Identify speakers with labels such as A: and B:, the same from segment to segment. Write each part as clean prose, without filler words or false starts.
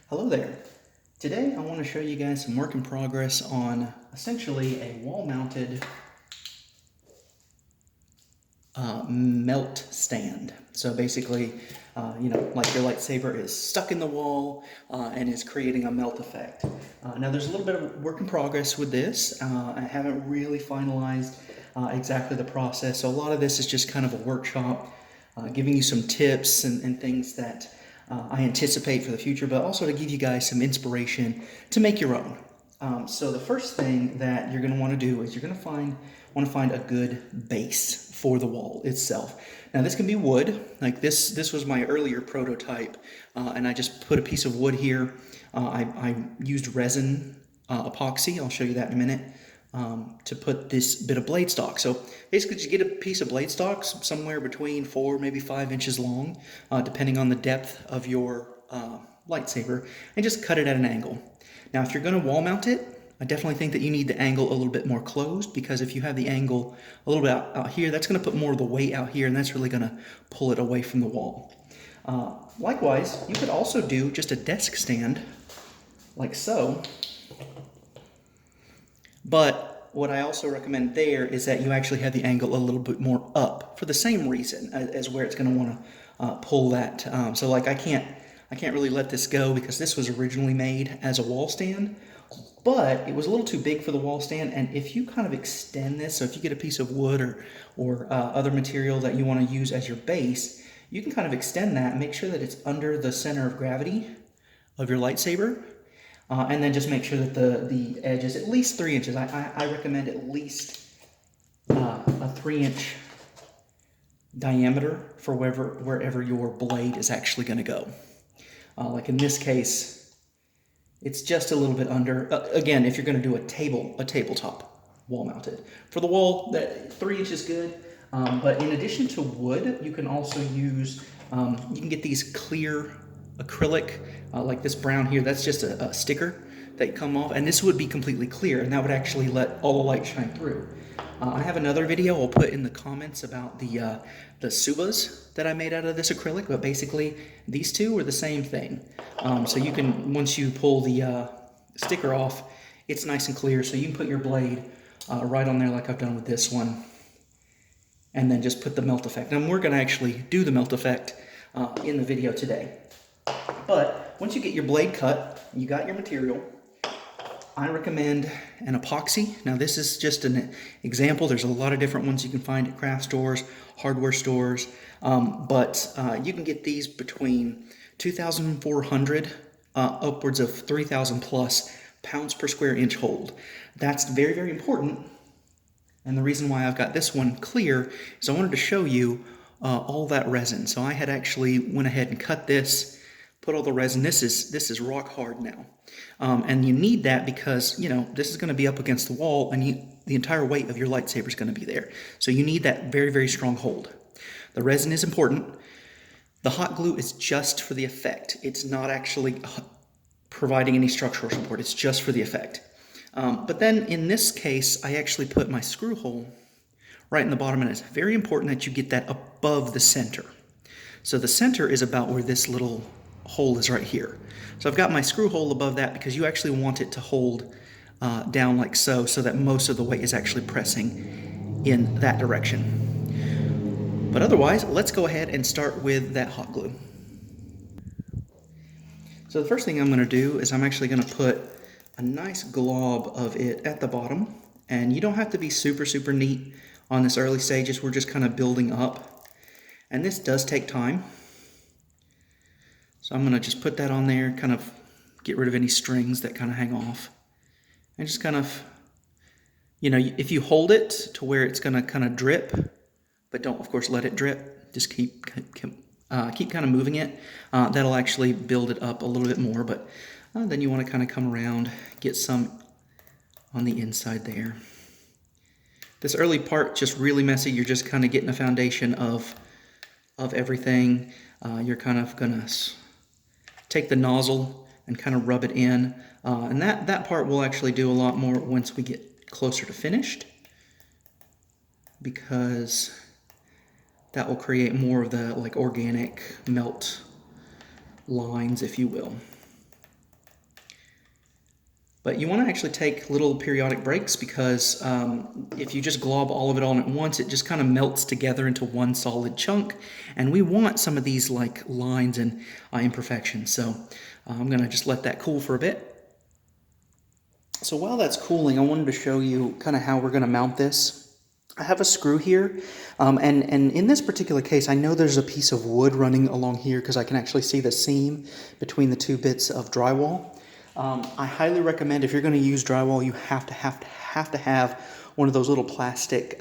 A: Hello there. Today I want to show you guys some work in progress on essentially a wall-mounted melt stand. So basically, like your lightsaber is stuck in the wall and is creating a melt effect. Now there's a little bit of work in progress with this. I haven't really finalized exactly the process. So a lot of this is just kind of a workshop, giving you some tips and things that I anticipate for the future, but also to give you guys some inspiration to make your own. So the first thing that you're going to want to do is you're going to want to find a good base for the wall itself. Now this can be wood, like this was my earlier prototype, and I just put a piece of wood here. I used resin epoxy, I'll show you that in a minute, to put this bit of blade stock. So basically just get a piece of blade stock somewhere between 4, maybe 5 inches long, depending on the depth of your lightsaber, and just cut it at an angle. Now if you're going to wall mount it, I definitely think that you need the angle a little bit more closed, because if you have the angle a little bit out here, that's going to put more of the weight out here, and that's really going to pull it away from the wall. Likewise, you could also do just a desk stand, like so. But what I also recommend there is that you actually have the angle a little bit more up for the same reason as where it's going to want to pull that. So like I can't really let this go because this was originally made as a wall stand, but it was a little too big for the wall stand. And if you kind of extend this, so if you get a piece of wood or other material that you want to use as your base, you can kind of extend that and make sure that it's under the center of gravity of your lightsaber. And then just make sure that the edge is at least 3 inches. I recommend at least a 3-inch diameter for wherever your blade is actually going to go. Like in this case, it's just a little bit under. Again, if you're going to do a tabletop wall mounted. For the wall, that 3 inches is good. But in addition to wood, you can also use, you can get these clear acrylic, like this brown here. That's just a sticker that come off, and this would be completely clear, and that would actually let all the light shine through. I have another video I'll put in the comments about the Tsubas that I made out of this acrylic, but basically these two are the same thing. So you can, once you pull the sticker off, it's nice and clear, so you can put your blade right on there like I've done with this one, and then just put the melt effect. And we're going to actually do the melt effect in the video today. But once you get your blade cut, you got your material, I recommend an epoxy. Now this is just an example. There's a lot of different ones you can find at craft stores, hardware stores, but you can get these between 2,400 upwards of 3,000 plus pounds per square inch hold. That's very, very important. And the reason why I've got this one clear is I wanted to show you all that resin. So I had actually went ahead and cut this, put all the resin. This is rock hard now. And you need that because, this is going to be up against the wall, and the entire weight of your lightsaber is going to be there. So you need that very, very strong hold. The resin is important. The hot glue is just for the effect. It's not actually providing any structural support. It's just for the effect. But then in this case, I actually put my screw hole right in the bottom, and it's very important that you get that above the center. So the center is about where this little hole is right here. So I've got my screw hole above that because you actually want it to hold down like so that most of the weight is actually pressing in that direction. But otherwise, let's go ahead and start with that hot glue. So the first thing I'm going to do is I'm actually going to put a nice glob of it at the bottom, and you don't have to be super, super neat on this early stages. We're just kind of building up, and this does take time. So I'm going to just put that on there, kind of get rid of any strings that kind of hang off. And just kind of, if you hold it to where it's going to kind of drip, but don't, of course, let it drip. Just keep kind of moving it. That'll actually build it up a little bit more, but then you want to kind of come around, get some on the inside there. This early part, just really messy. You're just kind of getting a foundation of everything. You're kind of going to take the nozzle and kind of rub it in. And that part will actually do a lot more once we get closer to finished, because that will create more of the like organic melt lines, if you will. But you want to actually take little periodic breaks because if you just glob all of it on at once, it just kind of melts together into one solid chunk. And we want some of these like lines and imperfections. So I'm going to just let that cool for a bit. So while that's cooling, I wanted to show you kind of how we're going to mount this. I have a screw here, and in this particular case, I know there's a piece of wood running along here because I can actually see the seam between the two bits of drywall. I highly recommend if you're going to use drywall, you have to have one of those little plastic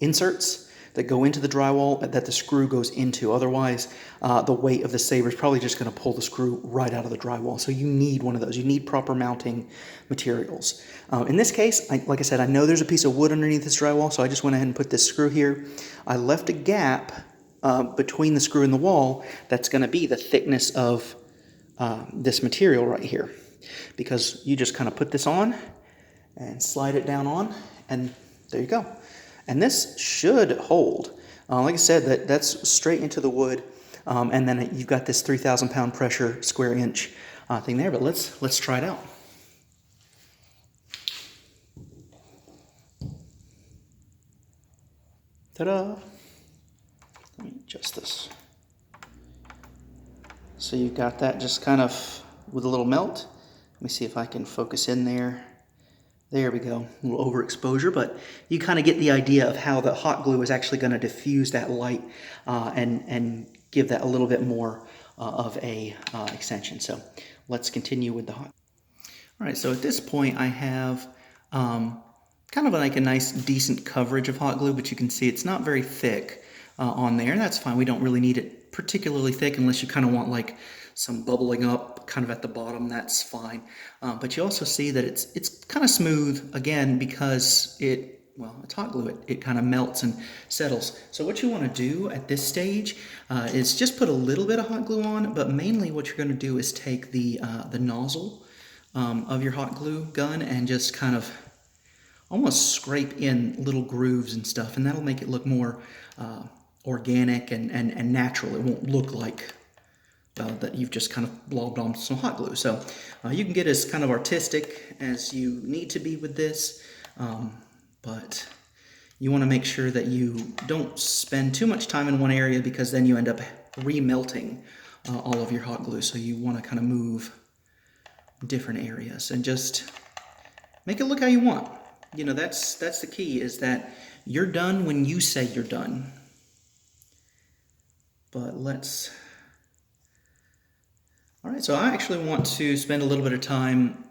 A: inserts that go into the drywall that the screw goes into. Otherwise, the weight of the saber is probably just going to pull the screw right out of the drywall. So you need one of those. You need proper mounting materials. In this case, like I said, I know there's a piece of wood underneath this drywall, so I just went ahead and put this screw here. I left a gap between the screw and the wall that's going to be the thickness of this material right here. Because you just kind of put this on and slide it down on, and there you go. And this should hold. Like I said, that's straight into the wood, and then you've got this 3,000 pound pressure square inch thing there. But let's try it out. Ta-da! Let me adjust this. So you've got that just kind of with a little melt. Let me see if I can focus in there. There we go, a little overexposure, but you kind of get the idea of how the hot glue is actually going to diffuse that light and give that a little bit more of a extension. So let's continue with the hot. All right, so at this point I have kind of like a nice decent coverage of hot glue, but you can see it's not very thick on there. That's fine, we don't really need it particularly thick unless you kind of want like some bubbling up kind of at the bottom. That's fine. But you also see that it's kind of smooth again because it's hot glue. It kind of melts and settles. So what you want to do at this stage is just put a little bit of hot glue on, but mainly what you're going to do is take the nozzle of your hot glue gun and just kind of almost scrape in little grooves and stuff, and that'll make it look more organic and natural. It won't look like that you've just kind of blobbed on some hot glue. So you can get as kind of artistic as you need to be with this, but you want to make sure that you don't spend too much time in one area because then you end up remelting all of your hot glue. So you want to kind of move different areas and just make it look how you want. You know, that's the key, is that you're done when you say you're done. But all right, so I actually want to spend a little bit of time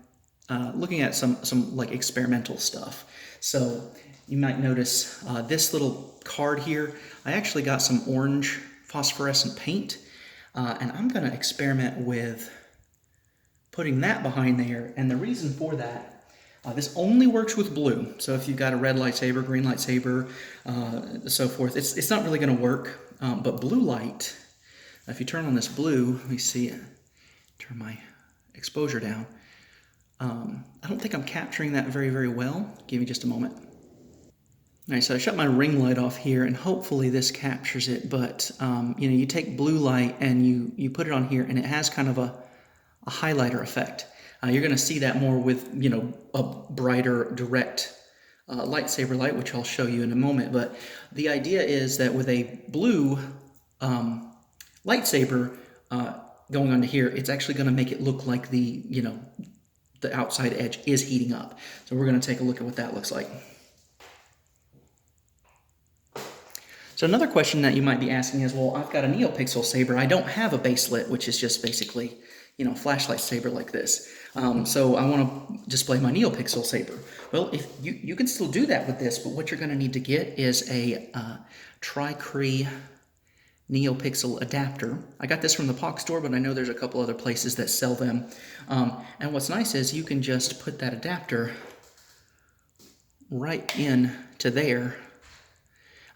A: looking at some like experimental stuff. So you might notice this little card here. I actually got some orange phosphorescent paint, and I'm going to experiment with putting that behind there. And the reason for that, this only works with blue. So if you've got a red lightsaber, green lightsaber, so forth, it's not really going to work. But blue light, if you turn on this blue, let me see it. Turn my exposure down. I don't think I'm capturing that very, very well. Give me just a moment. All right, so I shut my ring light off here, and hopefully this captures it. But you take blue light and you put it on here, and it has kind of a highlighter effect. You're going to see that more with a brighter, direct lightsaber light, which I'll show you in a moment. But the idea is that with a blue lightsaber going onto here, it's actually going to make it look like the outside edge is heating up. So we're going to take a look at what that looks like. So another question that you might be asking is, well, I've got a neopixel saber. I don't have a baselit, which is just basically, flashlight saber like this. So I want to display my neopixel saber. Well, if you can still do that with this, but what you're going to need to get is a Tri-Cree neopixel adapter. I got this from the Epoxy store, but I know there's a couple other places that sell them. And what's nice is you can just put that adapter right in to there.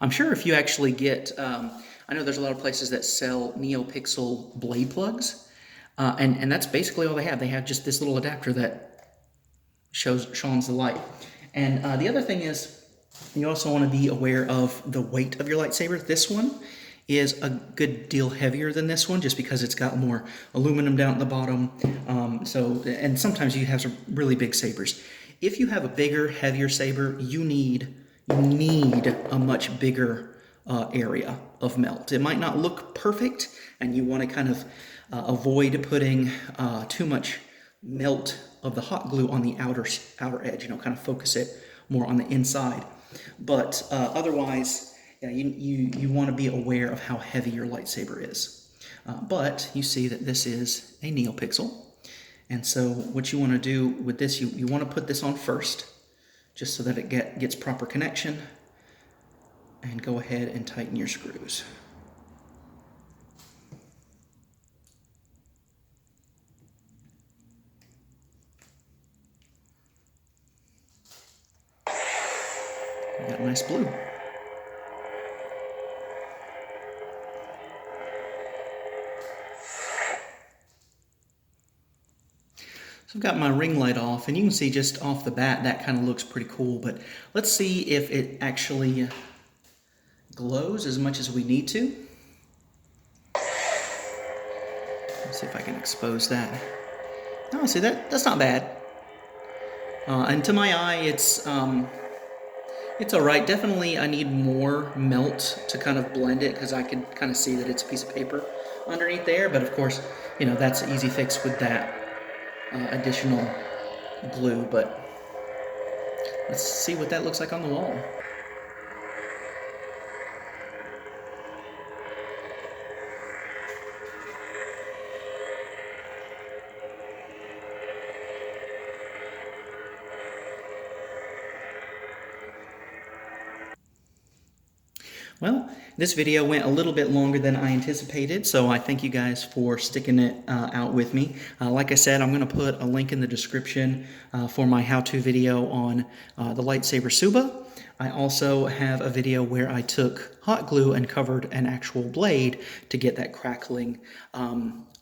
A: I'm sure if you actually get, I know there's a lot of places that sell neopixel blade plugs, and that's basically all they have. They have just this little adapter that shines the light. And the other thing is, you also want to be aware of the weight of your lightsaber. This one is a good deal heavier than this one, just because it's got more aluminum down at the bottom. And sometimes you have some really big sabers. If you have a bigger, heavier saber, you need a much bigger area of melt. It might not look perfect, and you want to kind of avoid putting too much melt of the hot glue on the outer edge. Kind of focus it more on the inside. But otherwise, yeah, you want to be aware of how heavy your lightsaber is. But you see that this is a neopixel. And so what you want to do with this, you want to put this on first, just so that it gets proper connection. And go ahead and tighten your screws. You got nice blue. So I've got my ring light off, and you can see just off the bat that kind of looks pretty cool, but let's see if it actually glows as much as we need to. Let's see if I can expose that. Oh, see, that's not bad. And to my eye, it's all right. Definitely I need more melt to kind of blend it, because I can kind of see that it's a piece of paper underneath there, but of course, that's an easy fix with that additional glue. But let's see what that looks like on the wall. Well, this video went a little bit longer than I anticipated, so I thank you guys for sticking it out with me. Like I said, I'm going to put a link in the description for my how-to video on the Lightsaber Tsuba. I also have a video where I took hot glue and covered an actual blade to get that crackling,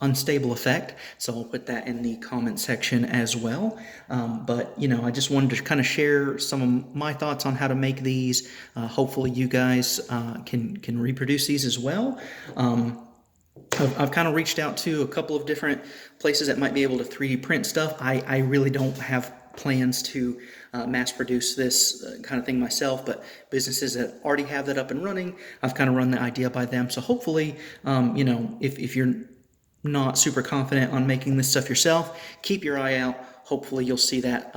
A: unstable effect. So I'll put that in the comment section as well. But I just wanted to kind of share some of my thoughts on how to make these. Hopefully you guys can reproduce these as well. I've kind of reached out to a couple of different places that might be able to 3D print stuff. I really don't have plans to mass produce this kind of thing myself, but businesses that already have that up and running, I've kind of run the idea by them. So hopefully, if you're not super confident on making this stuff yourself, keep your eye out. Hopefully you'll see that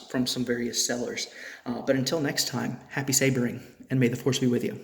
A: from some various sellers. But until next time, happy sabering, and may the Force be with you.